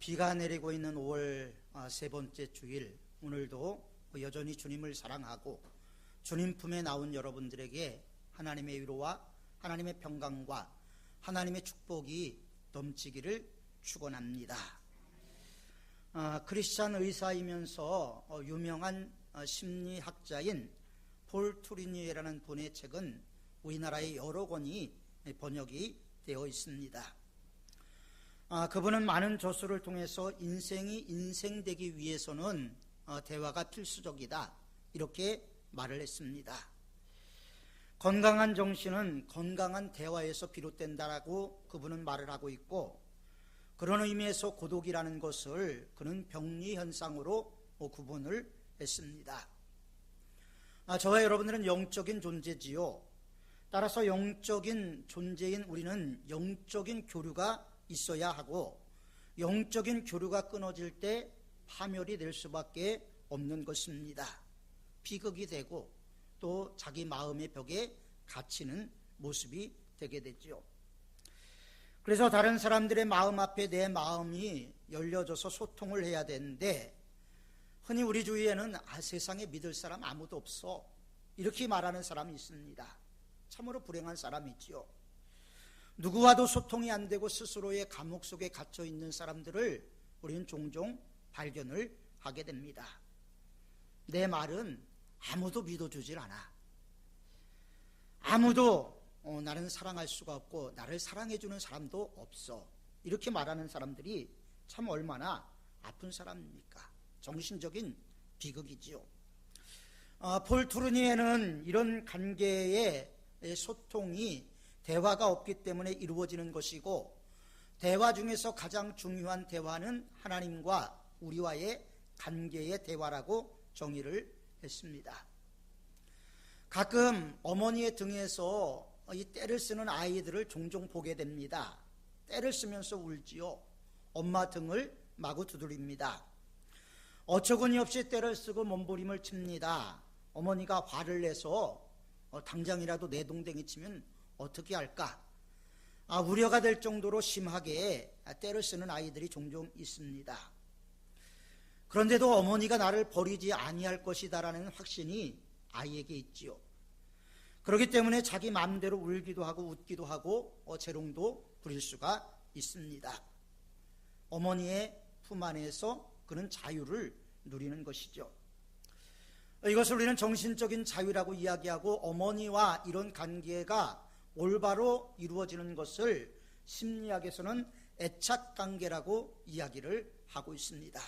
비가 내리고 있는 5월 세 번째 주일, 오늘도 여전히 주님을 사랑하고 주님 품에 나온 여러분들에게 하나님의 위로와 하나님의 평강과 하나님의 축복이 넘치기를 축원합니다. 크리스찬 의사이면서 유명한 심리학자인 폴 투리니에라는 분의 책은 우리나라에 여러 권이 번역이 되어 있습니다. 그분은 많은 저서를 통해서 인생이 인생되기 위해서는 대화가 필수적이다, 이렇게 말을 했습니다. 건강한 정신은 건강한 대화에서 비롯된다라고 그분은 말을 하고 있고, 그런 의미에서 고독이라는 것을 그는 병리 현상으로 구분을 했습니다. 저와 여러분들은 영적인 존재지요. 따라서 영적인 존재인 우리는 영적인 교류가 있어야 하고, 영적인 교류가 끊어질 때 파멸이 될 수밖에 없는 것입니다. 비극이 되고 또 자기 마음의 벽에 갇히는 모습이 되게 되죠. 그래서 다른 사람들의 마음 앞에 내 마음이 열려져서 소통을 해야 되는데, 흔히 우리 주위에는 세상에 믿을 사람 아무도 없어, 이렇게 말하는 사람이 있습니다. 참으로 불행한 사람이지요. 누구와도 소통이 안 되고 스스로의 감옥 속에 갇혀 있는 사람들을 우리는 종종 발견을 하게 됩니다. 내 말은 아무도 믿어주질 않아. 아무도 나는 사랑할 수가 없고 나를 사랑해주는 사람도 없어, 이렇게 말하는 사람들이 참 얼마나 아픈 사람입니까? 정신적인 비극이지요. 폴 투르니에는 이런 관계의 소통이 대화가 없기 때문에 이루어지는 것이고, 대화 중에서 가장 중요한 대화는 하나님과 우리와의 관계의 대화라고 정의를 했습니다. 가끔 어머니의 등에서 이 떼를 쓰는 아이들을 종종 보게 됩니다. 떼를 쓰면서 울지요. 엄마 등을 마구 두드립니다. 어처구니 없이 떼를 쓰고 몸부림을 칩니다. 어머니가 화를 내서 당장이라도 내 동댕이 치면 어떻게 할까? 우려가 될 정도로 심하게 떼를 쓰는 아이들이 종종 있습니다. 그런데도 어머니가 나를 버리지 아니할 것이다라는 확신이 아이에게 있지요. 그렇기 때문에 자기 마음대로 울기도 하고 웃기도 하고 재롱도 부릴 수가 있습니다. 어머니의 품 안에서 그는 자유를 누리는 것이죠. 이것을 우리는 정신적인 자유라고 이야기하고, 어머니와 이런 관계가 올바로 이루어지는 것을 심리학에서는 애착관계라고 이야기를 하고 있습니다.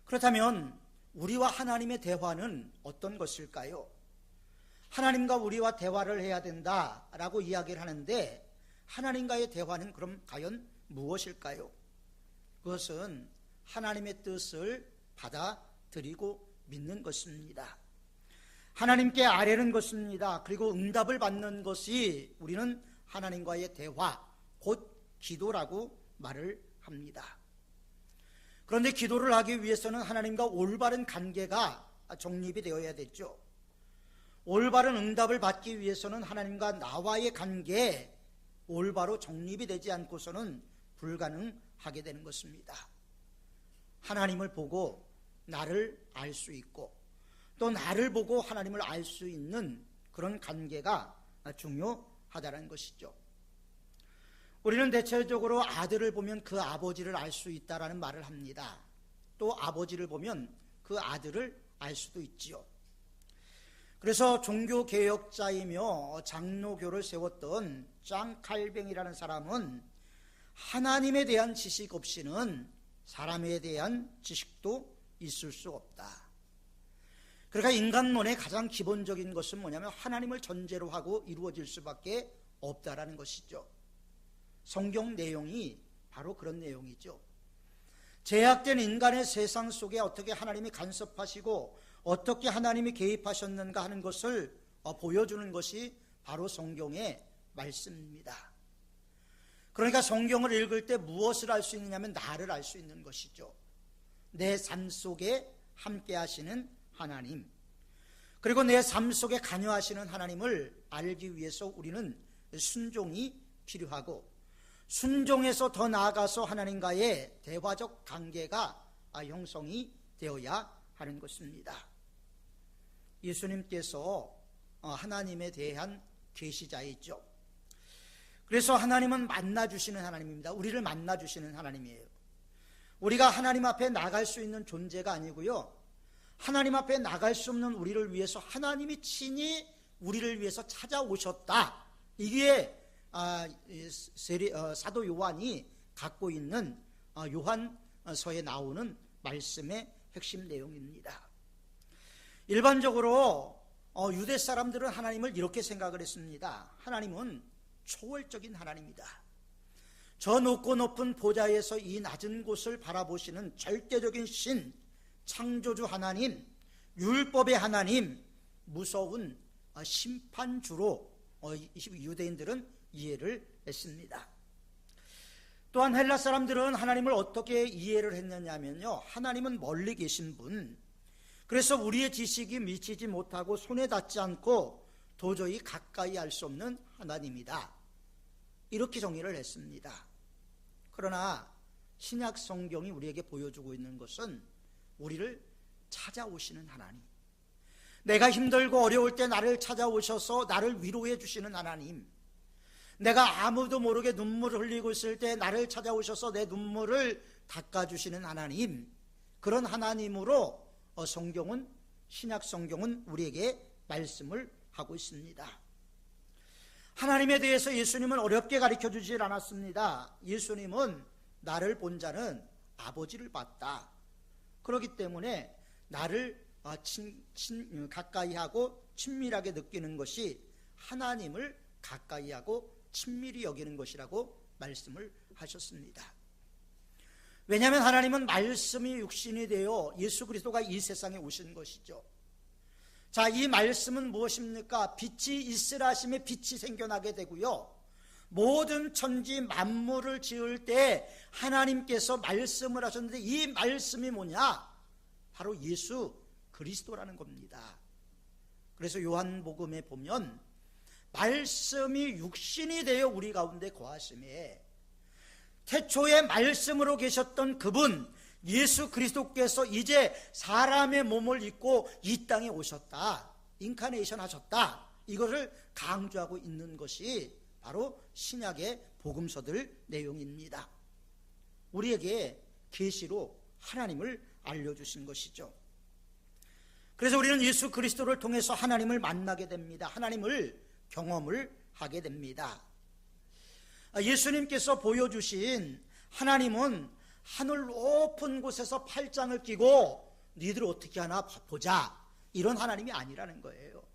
그렇다면 우리와 하나님의 대화는 어떤 것일까요? 하나님과 우리와 대화를 해야 된다라고 이야기를 하는데, 하나님과의 대화는 그럼 과연 무엇일까요? 그것은 하나님의 뜻을 받아들이고 믿는 것입니다. 하나님께 아뢰는 것입니다. 그리고 응답을 받는 것이 우리는 하나님과의 대화, 곧 기도라고 말을 합니다. 그런데 기도를 하기 위해서는 하나님과 올바른 관계가 정립이 되어야 되죠. 올바른 응답을 받기 위해서는 하나님과 나와의 관계에 올바로 정립이 되지 않고서는 불가능하게 되는 것입니다. 하나님을 보고 나를 알 수 있고, 또 나를 보고 하나님을 알 수 있는 그런 관계가 중요하다는 것이죠. 우리는 대체적으로 아들을 보면 그 아버지를 알 수 있다라는 말을 합니다. 또 아버지를 보면 그 아들을 알 수도 있지요. 그래서 종교개혁자이며 장로교를 세웠던 장 칼뱅이라는 사람은 하나님에 대한 지식 없이는 사람에 대한 지식도 있을 수 없다. 그러니까 인간론의 가장 기본적인 것은 뭐냐면 하나님을 전제로 하고 이루어질 수밖에 없다라는 것이죠. 성경 내용이 바로 그런 내용이죠. 제약된 인간의 세상 속에 어떻게 하나님이 간섭하시고 어떻게 하나님이 개입하셨는가 하는 것을 보여주는 것이 바로 성경의 말씀입니다. 그러니까 성경을 읽을 때 무엇을 알 수 있느냐면 나를 알 수 있는 것이죠. 내 삶 속에 함께 하시는 하나님, 그리고 내 삶 속에 관여하시는 하나님을 알기 위해서 우리는 순종이 필요하고, 순종에서 더 나아가서 하나님과의 대화적 관계가 형성이 되어야 하는 것입니다. 예수님께서 하나님에 대한 계시자이죠. 그래서 하나님은 만나주시는 하나님입니다. 우리를 만나주시는 하나님이에요. 우리가 하나님 앞에 나갈 수 있는 존재가 아니고요, 하나님 앞에 나갈 수 없는 우리를 위해서 하나님이 친히 우리를 위해서 찾아오셨다. 이게 사도 요한이 갖고 있는 요한서에 나오는 말씀의 핵심 내용입니다. 일반적으로 유대 사람들은 하나님을 이렇게 생각을 했습니다. 하나님은 초월적인 하나님이다. 저 높고 높은 보좌에서 이 낮은 곳을 바라보시는 절대적인 신, 창조주 하나님, 율법의 하나님, 무서운 심판주로 유대인들은 이해를 했습니다. 또한 헬라 사람들은 하나님을 어떻게 이해를 했느냐면요, 하나님은 멀리 계신 분, 그래서 우리의 지식이 미치지 못하고 손에 닿지 않고 도저히 가까이 할 수 없는 하나님이다, 이렇게 정의를 했습니다. 그러나 신약 성경이 우리에게 보여주고 있는 것은 우리를 찾아오시는 하나님, 내가 힘들고 어려울 때 나를 찾아오셔서 나를 위로해 주시는 하나님, 내가 아무도 모르게 눈물을 흘리고 있을 때 나를 찾아오셔서 내 눈물을 닦아주시는 하나님, 그런 하나님으로 성경은, 신약 성경은 우리에게 말씀을 하고 있습니다. 하나님에 대해서 예수님은 어렵게 가르쳐주지 않았습니다. 예수님은 나를 본 자는 아버지를 봤다. 그렇기 때문에 나를 가까이 하고 친밀하게 느끼는 것이 하나님을 가까이 하고 친밀히 여기는 것이라고 말씀을 하셨습니다. 왜냐하면 하나님은 말씀이 육신이 되어 예수 그리스도가 이 세상에 오신 것이죠. 자, 이 말씀은 무엇입니까? 빛이 있으라 하심에 빛이 생겨나게 되고요, 모든 천지 만물을 지을 때 하나님께서 말씀을 하셨는데 이 말씀이 뭐냐? 바로 예수 그리스도라는 겁니다. 그래서 요한복음에 보면 말씀이 육신이 되어 우리 가운데 거하심에 태초에 말씀으로 계셨던 그분 예수 그리스도께서 이제 사람의 몸을 입고 이 땅에 오셨다, 인카네이션 하셨다, 이것을 강조하고 있는 것이 바로 신약의 복음서들 내용입니다. 우리에게 계시로 하나님을 알려주신 것이죠. 그래서 우리는 예수 그리스도를 통해서 하나님을 만나게 됩니다. 하나님을 경험을 하게 됩니다. 예수님께서 보여주신 하나님은 하늘 높은 곳에서 팔짱을 끼고 니들 어떻게 하나 보자, 이런 하나님이 아니라는 거예요.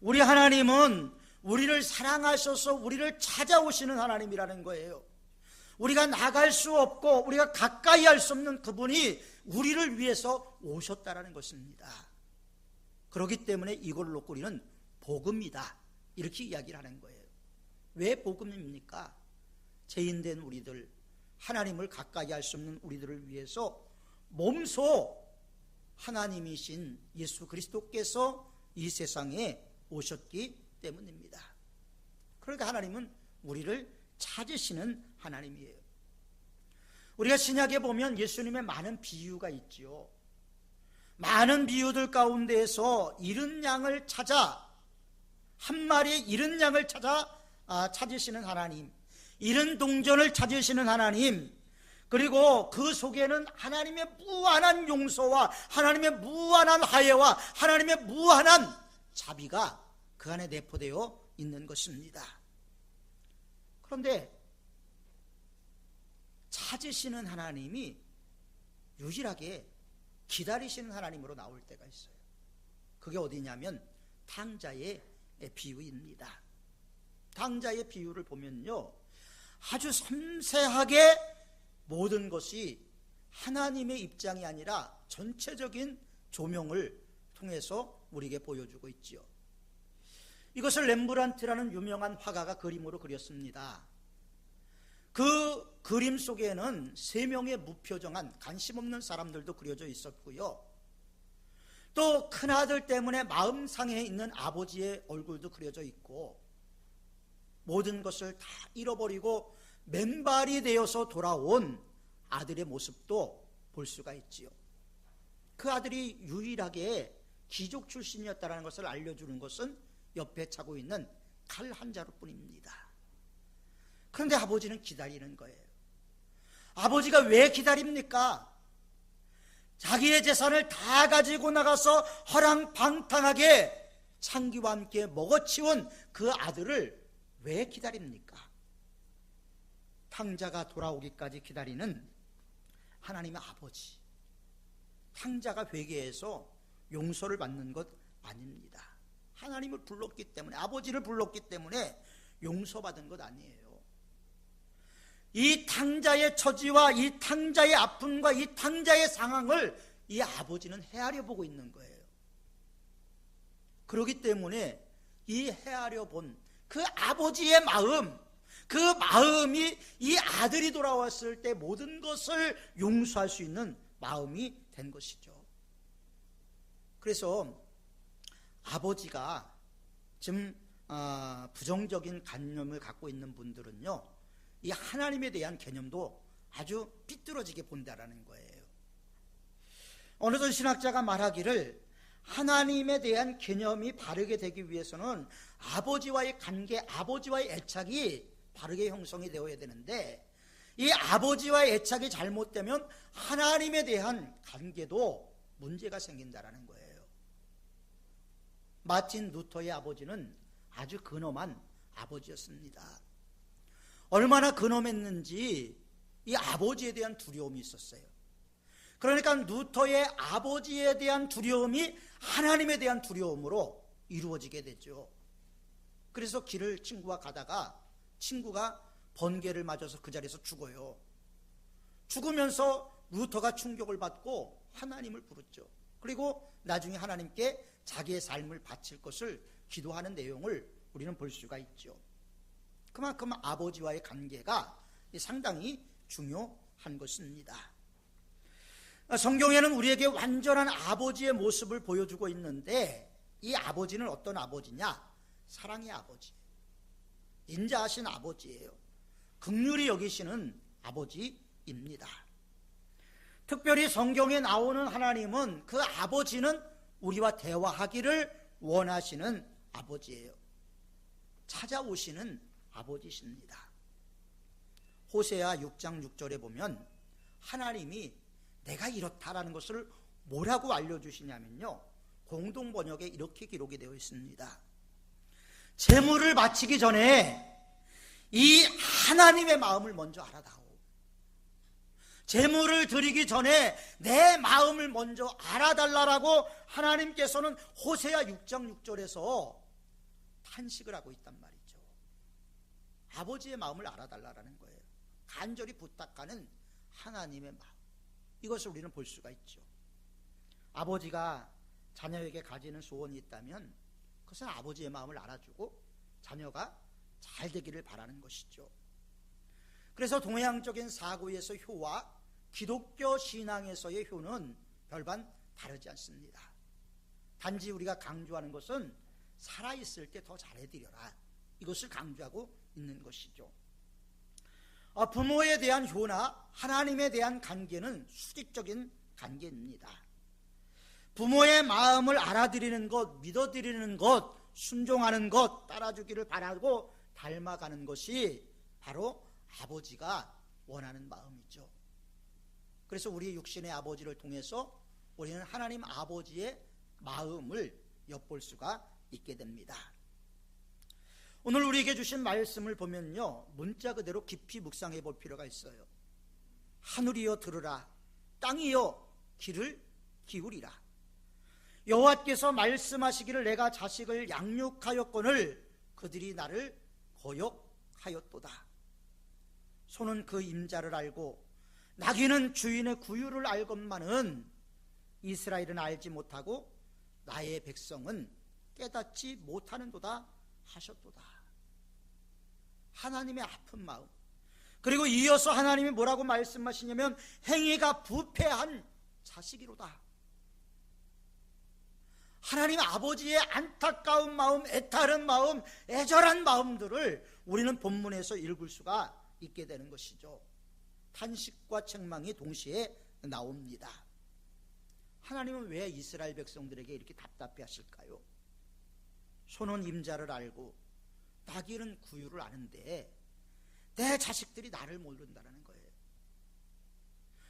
우리 하나님은 우리를 사랑하셔서 우리를 찾아오시는 하나님이라는 거예요. 우리가 나갈 수 없고 우리가 가까이 할 수 없는 그분이 우리를 위해서 오셨다라는 것입니다. 그렇기 때문에 이걸 놓고 우리는 복음이다, 이렇게 이야기를 하는 거예요. 왜 복음입니까? 죄인된 우리들, 하나님을 가까이 할 수 없는 우리들을 위해서 몸소 하나님이신 예수 그리스도께서 이 세상에 오셨기 때문입니다. 그러니까 하나님은 우리를 찾으시는 하나님이에요. 우리가 신약에 보면 예수님의 많은 비유가 있지요. 많은 비유들 가운데에서 잃은 양을 찾아, 한 마리의 잃은 양을 찾으시는 하나님, 잃은 동전을 찾으시는 하나님, 그리고 그 속에는 하나님의 무한한 용서와 하나님의 무한한 화해와 하나님의 무한한 자비가 그 안에 내포되어 있는 것입니다. 그런데 찾으시는 하나님이 유일하게 기다리시는 하나님으로 나올 때가 있어요. 그게 어디냐면 탕자의 비유입니다. 탕자의 비유를 보면요, 아주 섬세하게 모든 것이 하나님의 입장이 아니라 전체적인 조명을 통해서 우리에게 보여주고 있지요. 이것을 렘브란트라는 유명한 화가가 그림으로 그렸습니다. 그 그림 속에는 3명의 무표정한 관심 없는 사람들도 그려져 있었고요, 또 큰아들 때문에 마음 상해 있는 아버지의 얼굴도 그려져 있고, 모든 것을 다 잃어버리고 맨발이 되어서 돌아온 아들의 모습도 볼 수가 있지요. 그 아들이 유일하게 귀족 출신이었다는 것을 알려주는 것은 옆에 차고 있는 칼 한 자루 뿐입니다. 그런데 아버지는 기다리는 거예요. 아버지가 왜 기다립니까? 자기의 재산을 다 가지고 나가서 허랑방탕하게 창기와 함께 먹어치운 그 아들을 왜 기다립니까? 탕자가 돌아오기까지 기다리는 하나님의 아버지. 탕자가 회개해서 용서를 받는 것 아닙니다. 하나님을 불렀기 때문에, 아버지를 불렀기 때문에 용서받은 것 아니에요. 이 탕자의 처지와 이 탕자의 아픔과 이 탕자의 상황을 이 아버지는 헤아려 보고 있는 거예요. 그렇기 때문에 이 헤아려 본 그 아버지의 마음, 그 마음이 이 아들이 돌아왔을 때 모든 것을 용서할 수 있는 마음이 된 것이죠. 그래서 아버지가 지금 부정적인 관념을 갖고 있는 분들은요, 이 하나님에 대한 개념도 아주 삐뚤어지게 본다라는 거예요. 어느 전 신학자가 말하기를 하나님에 대한 개념이 바르게 되기 위해서는 아버지와의 관계, 아버지와의 애착이 바르게 형성이 되어야 되는데, 이 아버지와의 애착이 잘못되면 하나님에 대한 관계도 문제가 생긴다라는 거예요. 마틴 루터의 아버지는 아주 근엄한 아버지였습니다. 얼마나 근엄했는지 이 아버지에 대한 두려움이 있었어요. 그러니까 루터의 아버지에 대한 두려움이 하나님에 대한 두려움으로 이루어지게 되죠. 그래서 길을 친구와 가다가 친구가 번개를 맞아서 그 자리에서 죽어요. 죽으면서 루터가 충격을 받고 하나님을 부르죠. 그리고 나중에 하나님께 자기의 삶을 바칠 것을 기도하는 내용을 우리는 볼 수가 있죠. 그만큼 아버지와의 관계가 상당히 중요한 것입니다. 성경에는 우리에게 완전한 아버지의 모습을 보여주고 있는데, 이 아버지는 어떤 아버지냐? 사랑의 아버지, 인자하신 아버지예요. 긍휼히 여기시는 아버지입니다. 특별히 성경에 나오는 하나님은, 그 아버지는 우리와 대화하기를 원하시는 아버지예요. 찾아오시는 아버지십니다. 호세아 6장 6절에 보면 하나님이 내가 이렇다라는 것을 뭐라고 알려주시냐면요, 공동 번역에 이렇게 기록이 되어 있습니다. 제물을 바치기 전에 이 하나님의 마음을 먼저 알아다오. 제물을 드리기 전에 내 마음을 먼저 알아달라라고 하나님께서는 호세아 6장 6절에서 탄식을 하고 있단 말이죠. 아버지의 마음을 알아달라라는 거예요. 간절히 부탁하는 하나님의 마음, 이것을 우리는 볼 수가 있죠. 아버지가 자녀에게 가지는 소원이 있다면 그것은 아버지의 마음을 알아주고 자녀가 잘 되기를 바라는 것이죠. 그래서 동양적인 사고에서 효와 기독교 신앙에서의 효는 별반 다르지 않습니다. 단지 우리가 강조하는 것은 살아있을 때 더 잘해드려라, 이것을 강조하고 있는 것이죠. 부모에 대한 효나 하나님에 대한 관계는 수직적인 관계입니다. 부모의 마음을 알아들이는 것, 믿어드리는 것, 순종하는 것, 따라주기를 바라고 닮아가는 것이 바로 아버지가 원하는 마음이죠. 그래서 우리 육신의 아버지를 통해서 우리는 하나님 아버지의 마음을 엿볼 수가 있게 됩니다. 오늘 우리에게 주신 말씀을 보면요, 문자 그대로 깊이 묵상해 볼 필요가 있어요. 하늘이여 들으라, 땅이여 귀를 기울이라. 여호와께서 말씀하시기를 내가 자식을 양육하였거늘 그들이 나를 거역하였도다. 소는 그 임자를 알고 나귀는 주인의 구유를 알건만은 이스라엘은 알지 못하고 나의 백성은 깨닫지 못하는도다 하셨도다. 하나님의 아픈 마음, 그리고 이어서 하나님이 뭐라고 말씀하시냐면 행위가 부패한 자식이로다. 하나님 아버지의 안타까운 마음, 애타른 마음, 애절한 마음들을 우리는 본문에서 읽을 수가 있게 되는 것이죠. 탄식과 책망이 동시에 나옵니다. 하나님은 왜 이스라엘 백성들에게 이렇게 답답해 하실까요? 소는 임자를 알고 나귀는 구유를 아는데 내 자식들이 나를 모른다는 거예요.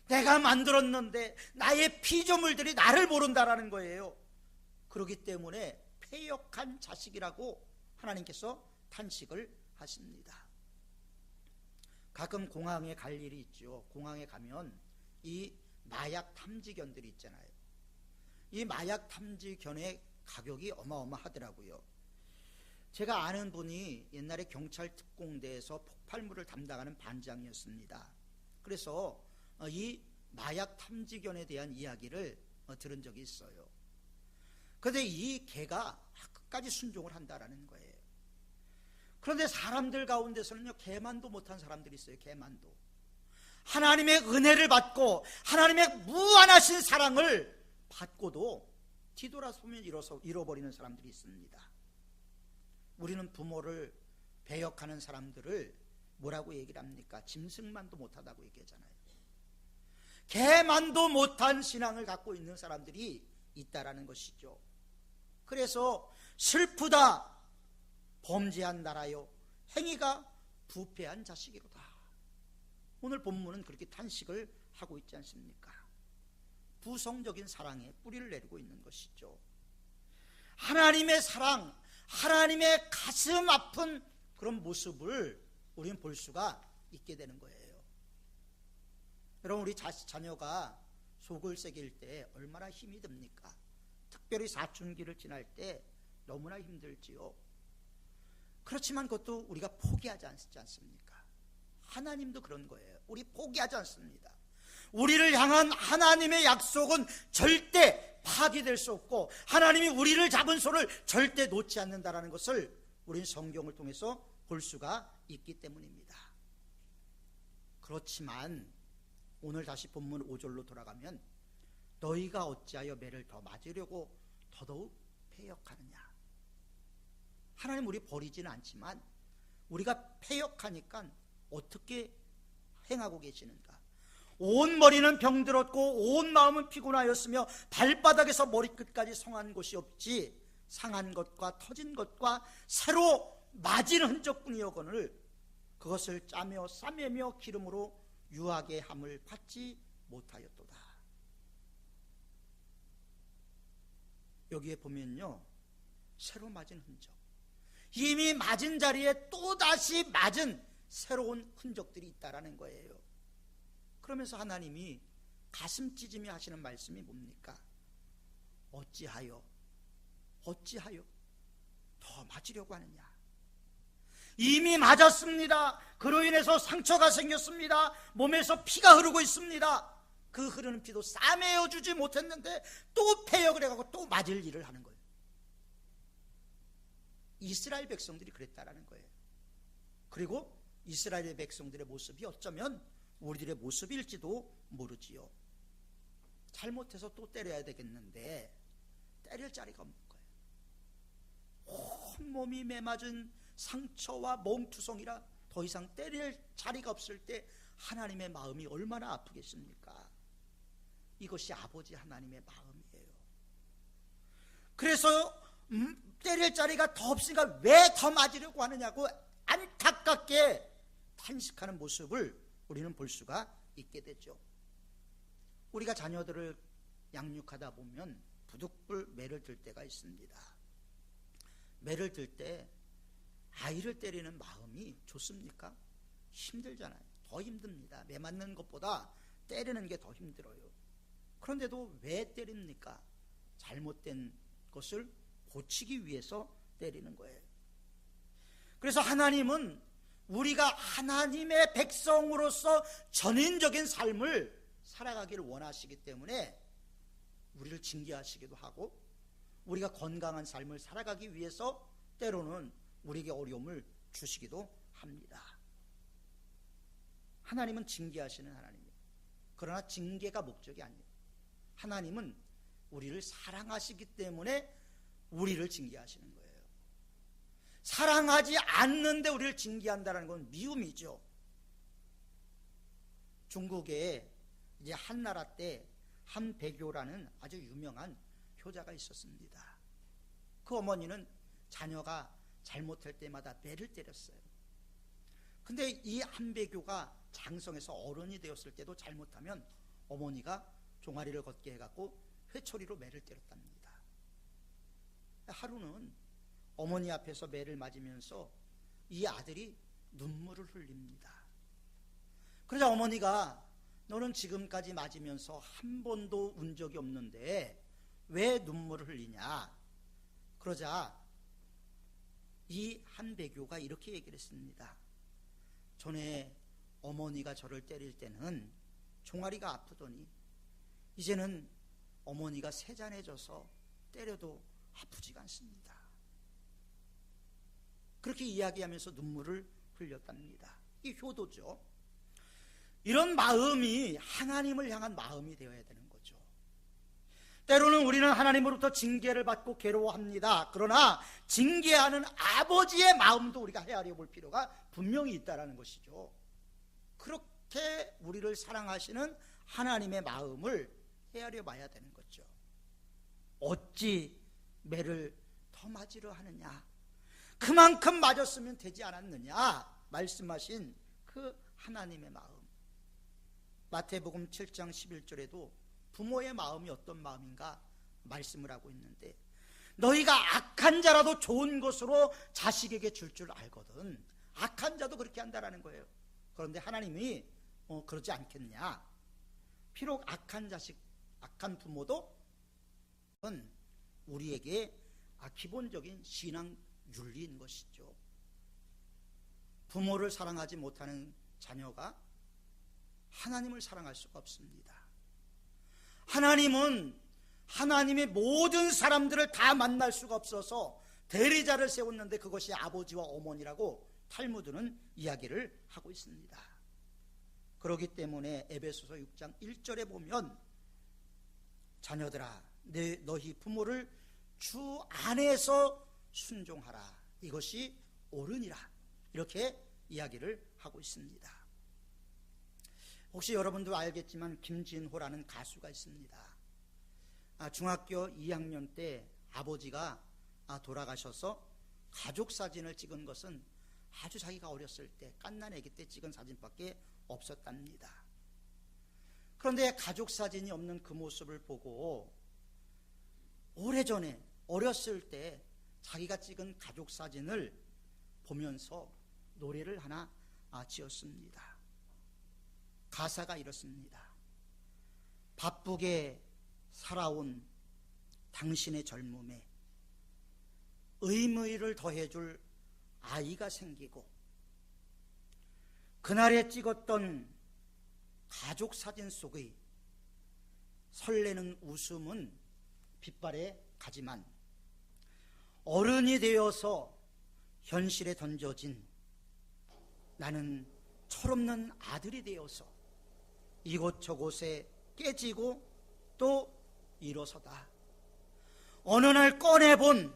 내가 만들었는데 나의 피조물들이 나를 모른다는 거예요. 그렇기 때문에 패역한 자식이라고 하나님께서 탄식을 하십니다. 가끔 공항에 갈 일이 있죠. 공항에 가면 이 마약 탐지견들이 있잖아요. 이 마약 탐지견의 가격이 어마어마하더라고요. 제가 아는 분이 옛날에 경찰 특공대에서 폭발물을 담당하는 반장이었습니다. 그래서 이 마약 탐지견에 대한 이야기를 들은 적이 있어요. 그런데 이 개가 끝까지 순종을 한다라는 거예요. 그런데 사람들 가운데서는요, 개만도 못한 사람들이 있어요. 개만도. 하나님의 은혜를 받고 하나님의 무한하신 사랑을 받고도 뒤돌아서면 잃어버리는 사람들이 있습니다. 우리는 부모를 배역하는 사람들을 뭐라고 얘기를 합니까? 짐승만도 못하다고 얘기하잖아요. 개만도 못한 신앙을 갖고 있는 사람들이 있다라는 것이죠. 그래서 슬프다 범죄한 나라요 행위가 부패한 자식이로다. 오늘 본문은 그렇게 탄식을 하고 있지 않습니까? 부성적인 사랑에 뿌리를 내리고 있는 것이죠. 하나님의 사랑, 하나님의 가슴 아픈 그런 모습을 우리는 볼 수가 있게 되는 거예요. 여러분, 우리 자녀가 속을 새길 때 얼마나 힘이 듭니까? 특별히 사춘기를 지날 때 너무나 힘들지요. 그렇지만 그것도 우리가 포기하지 않지 않습니까? 하나님도 그런 거예요. 우리 포기하지 않습니다. 우리를 향한 하나님의 약속은 절대 파기될 수 없고 하나님이 우리를 잡은 손을 절대 놓지 않는다라는 것을 우리는 성경을 통해서 볼 수가 있기 때문입니다. 그렇지만 오늘 다시 본문 5절로 돌아가면 너희가 어찌하여 매를 더 맞으려고 더더욱 패역하느냐. 하나님 우리 버리지는 않지만 우리가 패역하니까 어떻게 행하고 계시는가. 온 머리는 병들었고 온 마음은 피곤하였으며 발바닥에서 머리끝까지 성한 곳이 없지 상한 것과 터진 것과 새로 맞은 흔적뿐이여거늘 그것을 짜며 싸매며 기름으로 유하게 함을 받지 못하였도다. 여기에 보면요, 새로 맞은 흔적, 이미 맞은 자리에 또다시 맞은 새로운 흔적들이 있다라는 거예요. 그러면서 하나님이 가슴 찢으며 하시는 말씀이 뭡니까? 어찌하여 더 맞으려고 하느냐. 이미 맞았습니다. 그로 인해서 상처가 생겼습니다. 몸에서 피가 흐르고 있습니다. 그 흐르는 피도 싸매어 주지 못했는데 또 패역을 해가지고 또 맞을 일을 하는 거예요. 이스라엘 백성들이 그랬다라는 거예요. 그리고 이스라엘 백성들의 모습이 어쩌면 우리들의 모습일지도 모르지요. 잘못해서 또 때려야 되겠는데 때릴 자리가 없는 거예요. 온몸이 매맞은 상처와 멍투성이라 더 이상 때릴 자리가 없을 때 하나님의 마음이 얼마나 아프겠습니까? 이것이 아버지 하나님의 마음이에요. 그래서 때릴 자리가 더 없으니까 왜 더 맞으려고 하느냐고 안타깝게 탄식하는 모습을 우리는 볼 수가 있게 되죠. 우리가 자녀들을 양육하다 보면 부득불 매를 들 때가 있습니다. 매를 들 때 아이를 때리는 마음이 좋습니까? 힘들잖아요. 더 힘듭니다. 매 맞는 것보다 때리는 게 더 힘들어요. 그런데도 왜 때립니까? 잘못된 것을 고치기 위해서 때리는 거예요. 그래서 하나님은 우리가 하나님의 백성으로서 전인적인 삶을 살아가기를 원하시기 때문에 우리를 징계하시기도 하고 우리가 건강한 삶을 살아가기 위해서 때로는 우리에게 어려움을 주시기도 합니다. 하나님은 징계하시는 하나님이에요. 그러나 징계가 목적이 아니에요. 하나님은 우리를 사랑하시기 때문에 우리를 징계하시는 거예요. 사랑하지 않는데 우리를 징계한다는 건 미움이죠. 중국에 이제 한나라 때 한백요라는 아주 유명한 효자가 있었습니다. 그 어머니는 자녀가 잘못할 때마다 매를 때렸어요. 근데 이 한백요가 장성해서 어른이 되었을 때도 잘못하면 어머니가 종아리를 걷게 해갖고 회초리로 매를 때렸답니다. 하루는 어머니 앞에서 매를 맞으면서 이 아들이 눈물을 흘립니다. 그러자 어머니가 너는 지금까지 맞으면서 한 번도 운 적이 없는데 왜 눈물을 흘리냐? 그러자 이 한백요가 이렇게 얘기를 했습니다. 전에 어머니가 저를 때릴 때는 종아리가 아프더니 이제는 어머니가 세잔해져서 때려도 아프지가 않습니다. 그렇게 이야기하면서 눈물을 흘렸답니다. 이게 효도죠. 이런 마음이 하나님을 향한 마음이 되어야 되는 거죠. 때로는 우리는 하나님으로부터 징계를 받고 괴로워합니다. 그러나 징계하는 아버지의 마음도 우리가 헤아려 볼 필요가 분명히 있다는 것이죠. 그렇게 우리를 사랑하시는 하나님의 마음을 헤아려 봐야 되는 거죠. 어찌 매를 더 맞으려 하느냐? 그만큼 맞았으면 되지 않았느냐? 말씀하신 그 하나님의 마음. 마태복음 7장 11절에도 부모의 마음이 어떤 마음인가 말씀을 하고 있는데 너희가 악한 자라도 좋은 것으로 자식에게 줄 줄 알거든. 악한 자도 그렇게 한다라는 거예요. 그런데 하나님이 그러지 않겠냐? 비록 악한 자식, 악한 부모도 우리에게 기본적인 신앙 윤리인 것이죠. 부모를 사랑하지 못하는 자녀가 하나님을 사랑할 수가 없습니다. 하나님은 하나님의 모든 사람들을 다 만날 수가 없어서 대리자를 세웠는데 그것이 아버지와 어머니라고 탈무드는 이야기를 하고 있습니다. 그렇기 때문에 에베소서 6장 1절에 보면 자녀들아 너희 부모를 주 안에서 순종하라. 이것이 옳으니라. 이렇게 이야기를 하고 있습니다. 혹시 여러분도 알겠지만 김진호라는 가수가 있습니다. 중학교 2학년 때 아버지가 돌아가셔서 가족 사진을 찍은 것은 아주 자기가 어렸을 때 갓난 아기 때 찍은 사진밖에 없었답니다. 그런데 가족 사진이 없는 그 모습을 보고 오래전에 어렸을 때 자기가 찍은 가족 사진을 보면서 노래를 하나 지었습니다. 가사가 이렇습니다. 바쁘게 살아온 당신의 젊음에 의미를 더해줄 아이가 생기고 그날에 찍었던 가족 사진 속의 설레는 웃음은 빛발에 가지만 어른이 되어서 현실에 던져진 나는 철없는 아들이 되어서 이곳저곳에 깨지고 또 일어서다. 어느 날 꺼내본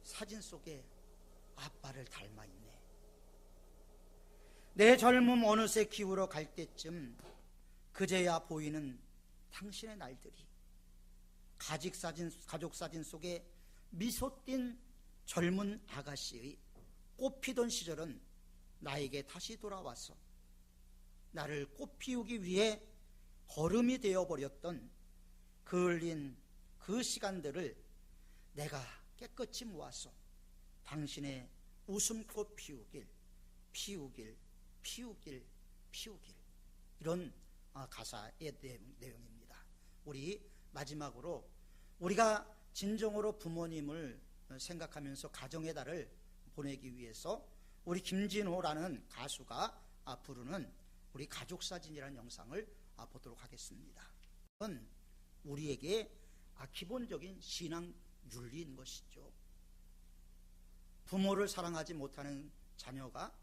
사진 속에 아빠를 닮아있네. 내 젊음 어느새 기울어 갈 때쯤 그제야 보이는 당신의 날들이 가족 사진 속에 미소 띈 젊은 아가씨의 꽃피던 시절은 나에게 다시 돌아와서 나를 꽃피우기 위해 걸음이 되어버렸던 그을린 그 시간들을 내가 깨끗이 모아서 당신의 웃음꽃 피우길 이런 가사의 내용입니다. 우리 마지막으로 우리가 진정으로 부모님을 생각하면서 가정의 달을 보내기 위해서 우리 김진호라는 가수가 부르는 우리 가족사진이라는 영상을 보도록 하겠습니다. 이건 우리에게 기본적인 신앙 윤리인 것이죠. 부모를 사랑하지 못하는 자녀가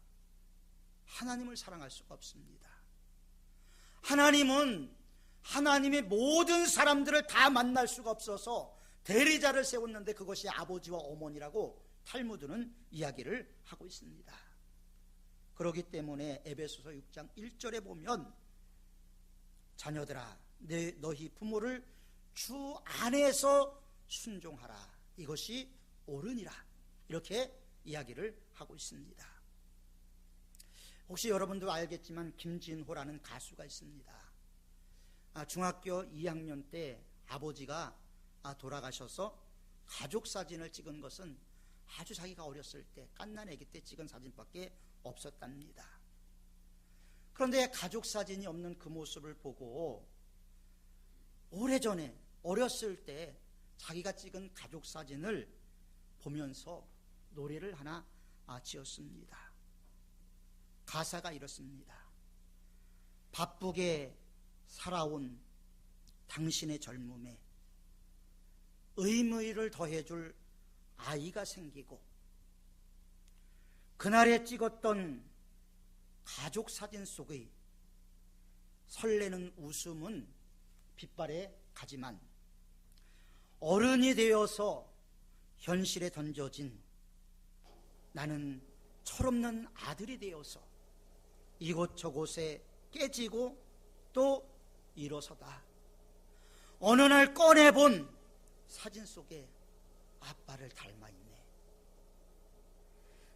하나님을 사랑할 수가 없습니다. 하나님은 하나님의 모든 사람들을 다 만날 수가 없어서 대리자를 세웠는데 그것이 아버지와 어머니라고 탈무드는 이야기를 하고 있습니다. 그렇기 때문에 에베소서 6장 1절에 보면 자녀들아, 너희 부모를 주 안에서 순종하라. 이것이 옳으니라. 이렇게 이야기를 하고 있습니다. 혹시 여러분도 알겠지만 김진호라는 가수가 있습니다. 중학교 2학년 때 아버지가 돌아가셔서 가족 사진을 찍은 것은 아주 자기가 어렸을 때 갓난 아기 때 찍은 사진밖에 없었답니다. 그런데 가족 사진이 없는 그 모습을 보고 오래전에 어렸을 때 자기가 찍은 가족 사진을 보면서 노래를 하나 지었습니다. 가사가 이렇습니다. 바쁘게 살아온 당신의 젊음에 의무를 더해줄 아이가 생기고, 그날에 찍었던 가족 사진 속의 설레는 웃음은 빛발에 가지만 어른이 되어서 현실에 던져진 나는 철없는 아들이 되어서 이곳저곳에 깨지고 또 일어서다. 어느 날 꺼내본 사진 속에 아빠를 닮아있네.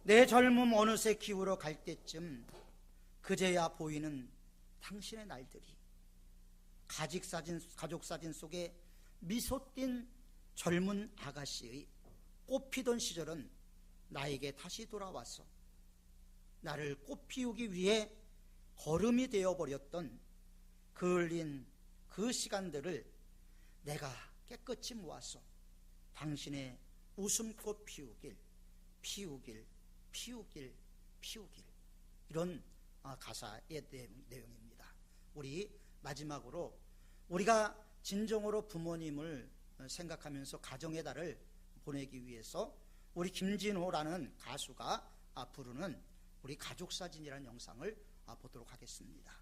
내 젊음 어느새 기울어 갈 때쯤 그제야 보이는 당신의 날들이 가족 사진 속에 미소 띈 젊은 아가씨의 꽃피던 시절은 나에게 다시 돌아와서 나를 꽃피우기 위해 걸음이 되어버렸던 그을린 그 시간들을 내가 깨끗이 모아서 당신의 웃음꽃 피우길, 피우길, 피우길, 피우길. 이런 가사의 내용입니다. 우리 마지막으로 우리가 진정으로 부모님을 생각하면서 가정의 달을 보내기 위해서 우리 김진호라는 가수가 부르는 우리 가족사진이라는 영상을 보도록 하겠습니다.